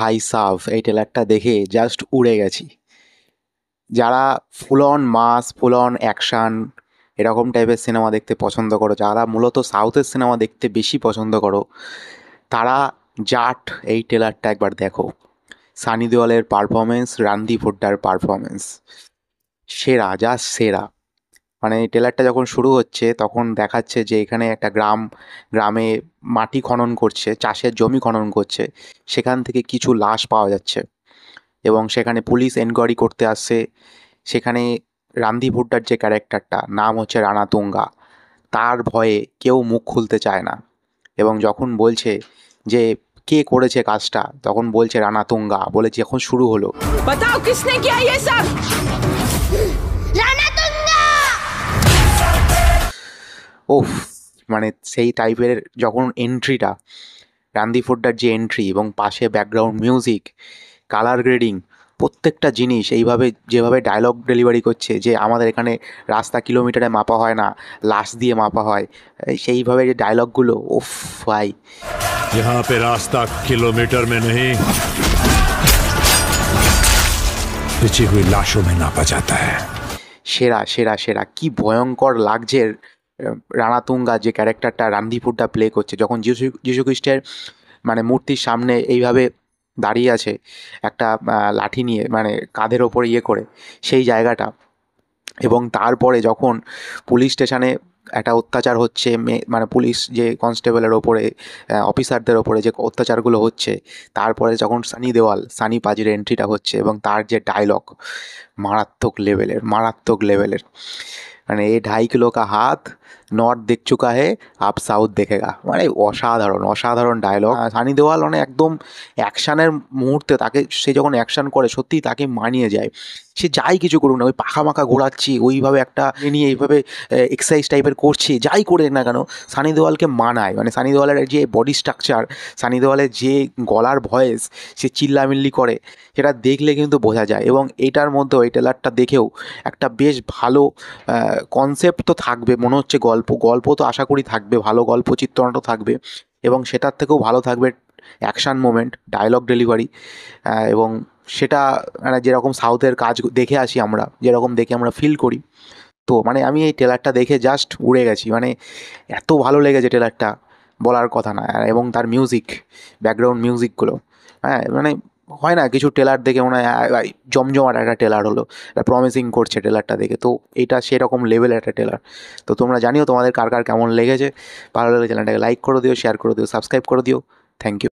ভাই সাব এই ট্রেলারটা দেখে জাস্ট উড়ে গেছি। যারা full on mass, full on action এরকম টাইপের সিনেমা দেখতে পছন্দ করো, যারা মূলত সাউথের সিনেমা দেখতে বেশি পছন্দ করো, তারা জাট এই ট্রেলারটা একবার দেখো। সানি দেওয়ালের পারফরমেন্স, রানদীপ হুড্ডার পারফরমেন্স সেরা, জাস্ট সেরা। মানে এই ট্রেলারটা যখন শুরু হচ্ছে তখন দেখাচ্ছে যে এখানে একটা গ্রামে মাটি খনন করছে, চাষের জমি খনন করছে, সেখান থেকে কিছু লাশ পাওয়া যাচ্ছে এবং সেখানে পুলিশ এনকোয়ারি করতে আসছে। সেখানে রানদীপ হুড্ডার যে ক্যারেক্টারটা, নাম হচ্ছে রানা তুঙ্গা, তার ভয়ে কেউ মুখ খুলতে চায় না। এবং যখন বলছে যে কে করেছে কাজটা, তখন বলছে রানা তুঙ্গা, বলে যখন শুরু হলো बताओ किसने किया ये सब। ওফ, মানে সেই টাইপের যখন এন্ট্রিটা, রানদীপ হুড্ডার যে এন্ট্রি এবং পাশে ব্যাকগ্রাউন্ড মিউজিক, কালার গ্রেডিং, প্রত্যেকটা জিনিস এইভাবে যেভাবে ডায়লগ ডেলিভারি করছে যে আমাদের এখানে রাস্তা কিলোমিটারে মাপা হয় না, লাশ দিয়ে মাপা হয়, সেইভাবে যে ডায়লগগুলো, ওফ ভাই। यहाँ पे रास्ता किलोमीटर में नहीं, बिछी हुई लाशों में नापा जाता है। সেরা সেরা সেরা, কি ভয়ঙ্কর লাগছে। রানা তুঙ্গা যে ক্যারেক্টারটা রানদীপ হুড্ডা প্লে করছে, যখন যীশু খ্রিস্টের মানে মূর্তির সামনে এইভাবে দাঁড়িয়ে আছে একটা লাঠি নিয়ে, মানে কাঁধের ওপর ইয়ে করে সেই জায়গাটা, এবং তারপরে যখন পুলিশ স্টেশনে একটা অত্যাচার হচ্ছে, মানে পুলিশ যে কনস্টেবলের ওপরে, অফিসারদের ওপরে যে অত্যাচারগুলো হচ্ছে, তারপরে যখন সানি পাজির এন্ট্রিটা হচ্ছে এবং তার যে ডায়লগ, মারাত্মক লেভেলের। মানে এ 2.5 কিলো কা হাত, নর্থ দেখ চুকা হে, আপ সাউথ দেখেগা, মানে অসাধারণ ডায়লগ। সানি দেওয়াল মানে একদম অ্যাকশানের মুহূর্তে তাকে, সে যখন অ্যাকশান করে সত্যিই তাকে মানিয়ে যায়। সে যাই কিছু করুক না, ওই পাখা মাখা ঘোরাচ্ছি, ওইভাবে একটা নিয়ে এইভাবে এক্সারসাইজ টাইপের করছে, যাই করে না কেন সানি দেওয়ালকে মানায়। মানে সানি দেওয়ালের যে বডি স্ট্রাকচার, সানি দেওয়ালের যে গলার ভয়েস, সে চিল্লামিল্লি করে, সেটা দেখলে কিন্তু বোঝা যায়। এবং এটার মধ্যেও এই ট্রেলারটা দেখেও একটা বেশ ভালো কনসেপ্ট তো থাকবে, মনে হচ্ছে গল্প তো আশা করি থাকবে, ভালো গল্প চিত্রনাট্য থাকবে, এবং সেটার থেকেও ভালো থাকবে অ্যাকশান মোমেন্ট, ডায়লগ ডেলিভারি। এবং সেটা মানে যেরকম সাউথের কাজ দেখে আসি আমরা, যেরকম দেখে আমরা ফিল করি। তো মানে আমি এই ট্রেলারটা দেখে জাস্ট উড়ে গেছি, মানে এত ভালো লেগেছে ট্রেলারটা, বলার কথা না। এবং তার মিউজিক, ব্যাকগ্রাউন্ড মিউজিকগুলো, হ্যাঁ মানে হয় না কিছু ট্রেলার দেখে মনে হয় জমজমাট একটা ট্রেলার হলো, এটা প্রমিসিং করছে ট্রেলারটা দেখে। তো এটা সেরকম লেভেলের একটা ট্রেলার। তো তোমরা জানিও তোমাদের কার কার কেমন লেগেছে। ভালো লাগলে চ্যানেলটাকে লাইক করে দিও, শেয়ার করে দিও, সাবস্ক্রাইব করে দিও। Thank you.